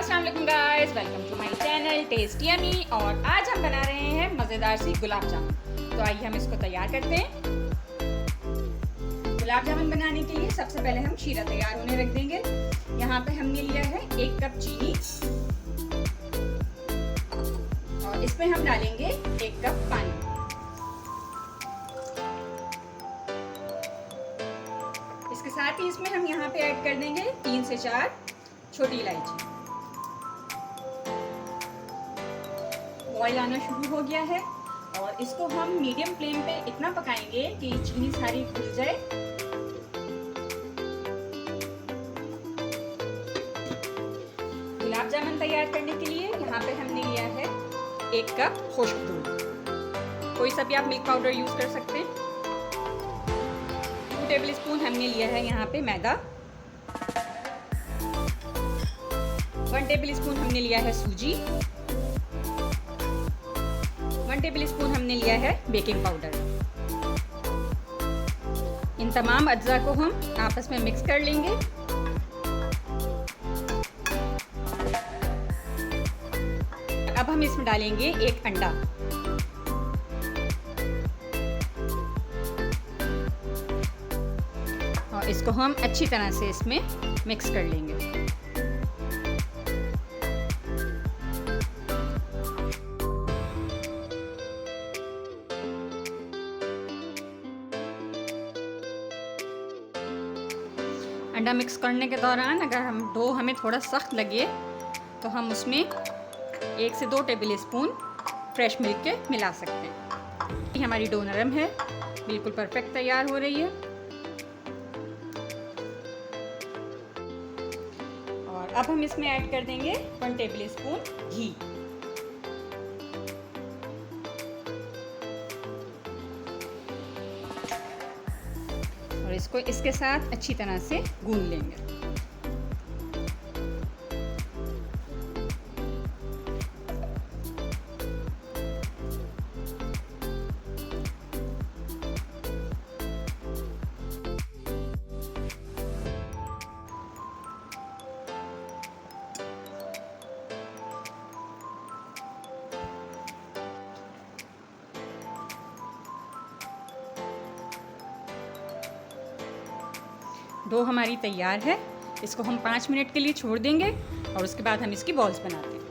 अस्सलाम वालेकुम guys, welcome to my channel tasty yummy. और आज हम बना रहे हैं मज़ेदार सी गुलाब जामुन। तो आइए हम इसको तैयार करते हैं। गुलाब जामुन बनाने के लिए सबसे पहले हम शीरा तैयार होने रख देंगे। यहाँ पे हमने लिया है 1 कप चीनी और इसमें हम डालेंगे 1 कप पानी। इसके साथ ही इसमें हम यहाँ पे ऐड कर देंगे 3 से 4 छोटी इलायची। बॉईल आना शुरू हो गया है और इसको हम मीडियम फ्लेम पे इतना पकाएंगे कि चीनी सारी घुल जाए। गुलाब जामुन तैयार करने के लिए यहाँ पे हमने लिया है 1 कप खुश्क दूध। कोई सा भी आप मिल्क पाउडर यूज कर सकते हैं। 2 टेबलस्पून हमने लिया है यहाँ पे मैदा। 1 टेबलस्पून हमने लिया है सूजी। 1 टेबलस्पून हमने लिया है बेकिंग पाउडर। इन तमाम अज्जा को हम आपस में मिक्स कर लेंगे। अब हम इसमें डालेंगे 1 अंडा। और इसको हम अच्छी तरह से इसमें मिक्स कर लेंगे। अंडा मिक्स करने के दौरान अगर डो हमें थोड़ा सख्त लगे तो हम उसमें 1 से 2 टेबलस्पून फ्रेश मिल्क के मिला सकते हैं। ये हमारी डो नरम है, बिल्कुल परफेक्ट तैयार हो रही है। और अब हम इसमें ऐड कर देंगे 1 टेबलस्पून घी। और इसको इसके साथ अच्छी तरह से गूंद लेंगे। डो हमारी तैयार है। इसको हम 5 मिनट के लिए छोड़ देंगे और उसके बाद हम इसकी बॉल्स बनाते हैं।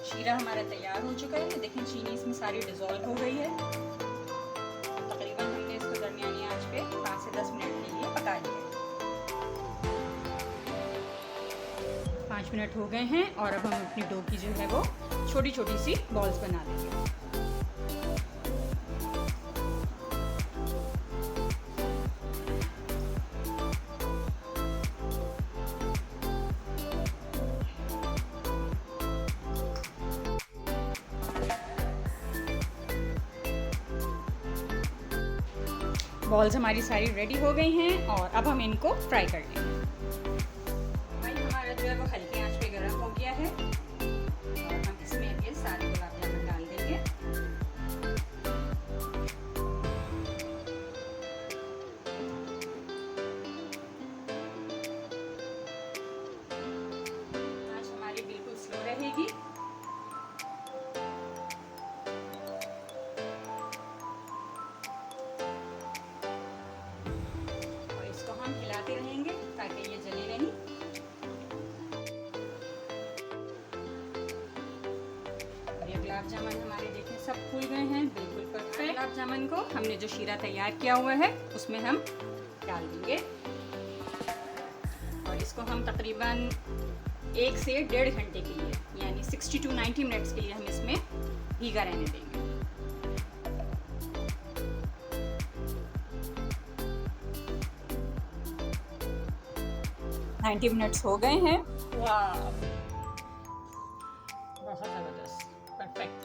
शीरा हमारा तैयार हो चुका है। देखें चीनी इसमें सारी डिज़ोल्व हो गई है। तकरीबन हमने इसको दरमियानी आंच पे 5 से 10 मिनट के लिए पका लिया। 5 मिनट हो गए हैं और अब हम अपनी डो की जो है वो छोटी छोटी सी बॉल्स बना देंगे। बॉल्स हमारी सारी रेडी हो गई हैं और अब हम इनको फ्राई कर लेंगे। भाई हमारा जो है वो हल्की आंच पे गर्म हो गया है और हम इसमें ये सारे गुलाब जामुन डाल देंगे। आंच हमारी बिल्कुल स्लो रहेगी। हम हिलाते रहेंगे ताकि ये जले नहीं। और ये गुलाब जामुन हमारे देखें सब फूल गए हैं, बिल्कुल परफेक्ट। गुलाब जामुन को हमने जो शीरा तैयार किया हुआ है उसमें हम डाल देंगे और इसको हम तकरीबन 1 से 1.5 घंटे के लिए यानी 60 to 90 मिनट्स के लिए हम इसमें भीगा रहने देंगे। 90 मिनट्स हो गए हैं। वाह, बहुत ज़बरदस्त, perfect.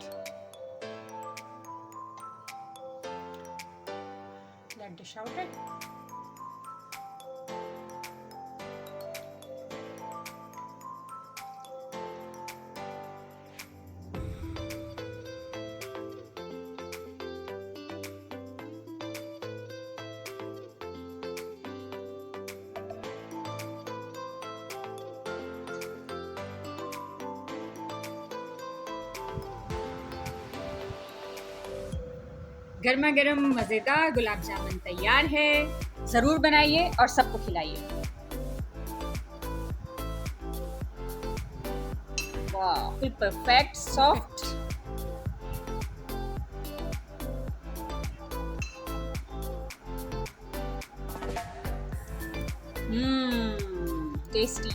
Let dish out it. गर्मा गर्म मज़ेदार गुलाब जामुन तैयार है। ज़रूर बनाइए और सबको खिलाइए। वाह, परफेक्ट सॉफ्ट। टेस्टी।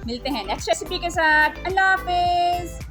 मिलते हैं नेक्स्ट रेसिपी के साथ। अल्लाह हाफिज।